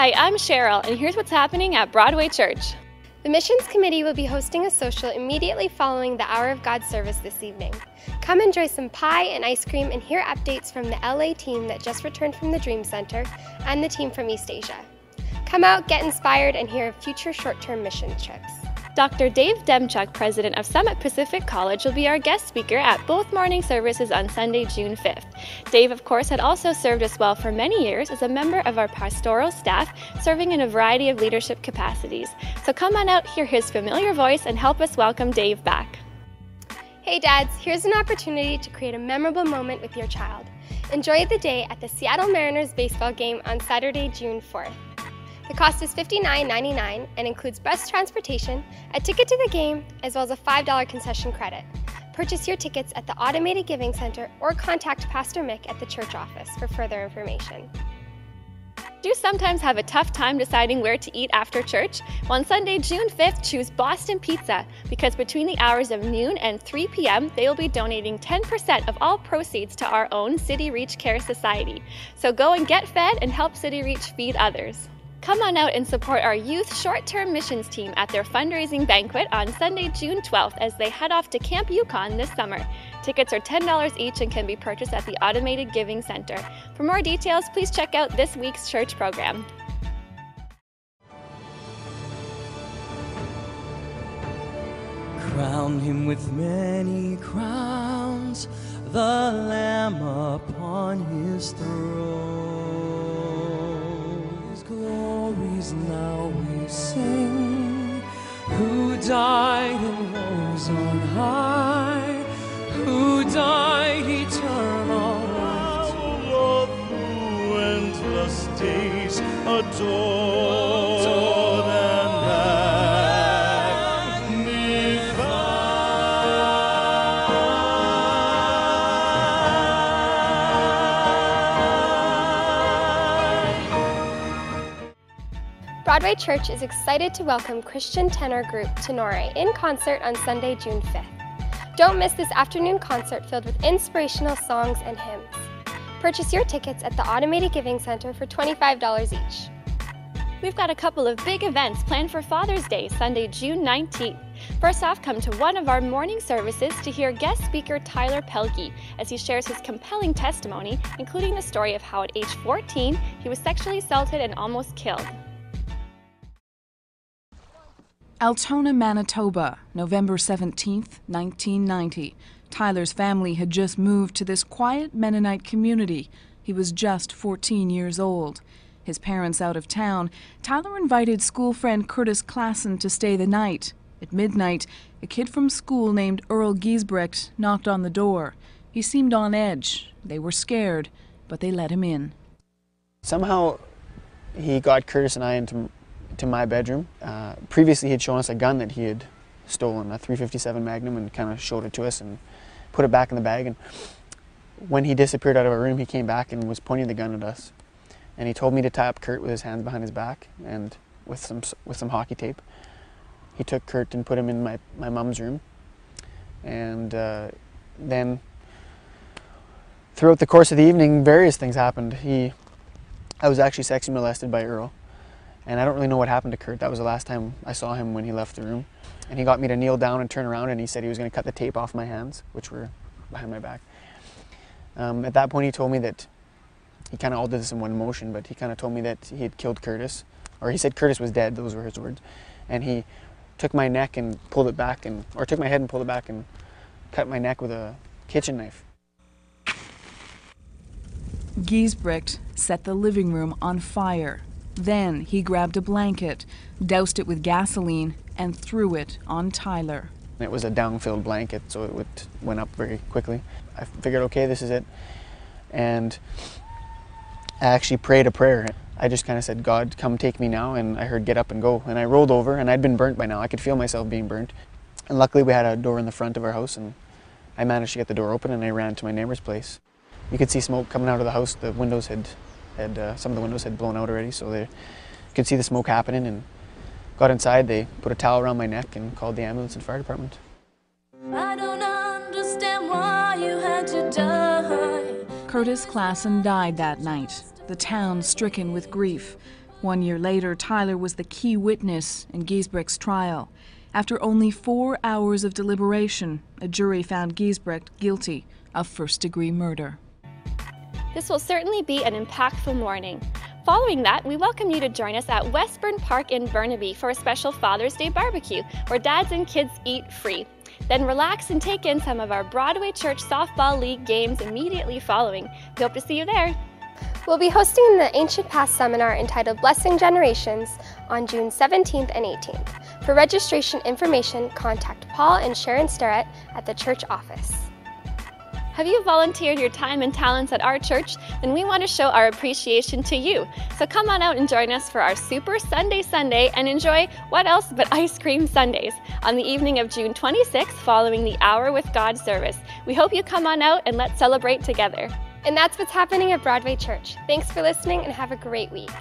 Hi, I'm Cheryl, and here's what's happening at Broadway Church. The Missions Committee will be hosting a social immediately following the Hour of God service this evening. Come enjoy some pie and ice cream and hear updates from the LA team that just returned from the Dream Center and the team from East Asia. Come out, get inspired, and hear of future short-term mission trips. Dr. Dave Demchuk, president of Summit Pacific College, will be our guest speaker at both morning services on Sunday, June 5th. Dave, of course, had also served us well for many years as a member of our pastoral staff, serving in a variety of leadership capacities. So come on out, hear his familiar voice, and help us welcome Dave back. Hey dads, here's an opportunity to create a memorable moment with your child. Enjoy the day at the Seattle Mariners baseball game on Saturday, June 4th. The cost is $59.99 and includes bus transportation, a ticket to the game, as well as a $5 concession credit. Purchase your tickets at the Automated Giving Center or contact Pastor Mick at the church office for further information. Do you sometimes have a tough time deciding where to eat after church? Well, on Sunday, June 5th, choose Boston Pizza, because between the hours of noon and 3 p.m., they will be donating 10% of all proceeds to our own City Reach Care Society. So go and get fed and help City Reach feed others. Come on out and support our youth short-term missions team at their fundraising banquet on Sunday, June 12th as they head off to Camp Yukon this summer. Tickets are $10 each and can be purchased at the Automated Giving Center. For more details, please check out this week's church program. Crown him with many crowns, the Lamb upon his throne. Glories now we sing, who died and rose on high, who died eternal light. Love through endless days adored and Broadway Church is excited to welcome Christian tenor group Tenore in concert on Sunday, June 5th. Don't miss this afternoon concert filled with inspirational songs and hymns. Purchase your tickets at the Automated Giving Center for $25 each. We've got a couple of big events planned for Father's Day, Sunday, June 19th. First off, come to one of our morning services to hear guest speaker Tyler Pelkey as he shares his compelling testimony, including the story of how at age 14 he was sexually assaulted and almost killed. Altona, Manitoba, November 17, 1990. Tyler's family had just moved to this quiet Mennonite community. He was just 14 years old. His parents out of town, Tyler invited school friend Curtis Klassen to stay the night. At midnight, a kid from school named Earl Giesbrecht knocked on the door. He seemed on edge. They were scared, but they let him in. Somehow he got Curtis and I into my bedroom. Previously he had shown us a gun that he had stolen, a .357 Magnum, and kind of showed it to us and put it back in the bag. And when he disappeared out of our room, he came back and was pointing the gun at us. And he told me to tie up Kurt with his hands behind his back and with some hockey tape. He took Kurt and put him in my mom's room. And then throughout the course of the evening, various things happened. I was actually sexually molested by Earl. And I don't really know what happened to Kurt. That was the last time I saw him when he left the room. And he got me to kneel down and turn around, and he said he was going to cut the tape off my hands, which were behind my back. At that point he told me that, he kind of all did this in one motion, but he kind of told me that he had killed Curtis. Or he said Curtis was dead, those were his words. And he took my neck and pulled it back, or took my head and pulled it back and cut my neck with a kitchen knife. Giesbrecht set the living room on fire. Then he grabbed a blanket, doused it with gasoline, and threw it on Tyler. It was a down-filled blanket, so it went up very quickly. I figured, okay, this is it. And I actually prayed a prayer. I just kind of said, God, come take me now, and I heard get up and go. And I rolled over, and I'd been burnt by now. I could feel myself being burnt. And luckily we had a door in the front of our house, and I managed to get the door open, and I ran to my neighbor's place. You could see smoke coming out of the house. The windows some of the windows had blown out already, so they could see the smoke happening, and got inside. They put a towel around my neck and called the ambulance and fire department. I don't understand why you had to die. Curtis Klassen died that night, the town stricken with grief. 1 year later, Tyler was the key witness in Giesbrecht's trial. After only 4 hours of deliberation, a jury found Giesbrecht guilty of first-degree murder. This will certainly be an impactful morning. Following that, we welcome you to join us at Westburn Park in Burnaby for a special Father's Day barbecue, where dads and kids eat free. Then relax and take in some of our Broadway Church Softball League games immediately following. We hope to see you there. We'll be hosting the Ancient Past seminar entitled Blessing Generations on June 17th and 18th. For registration information, contact Paul and Sharon Starrett at the church office. Have you volunteered your time and talents at our church? Then we want to show our appreciation to you. So come on out and join us for our Super Sunday and enjoy what else but ice cream sundaes on the evening of June 26th following the Hour with God service. We hope you come on out and let's celebrate together. And that's what's happening at Broadway Church. Thanks for listening and have a great week.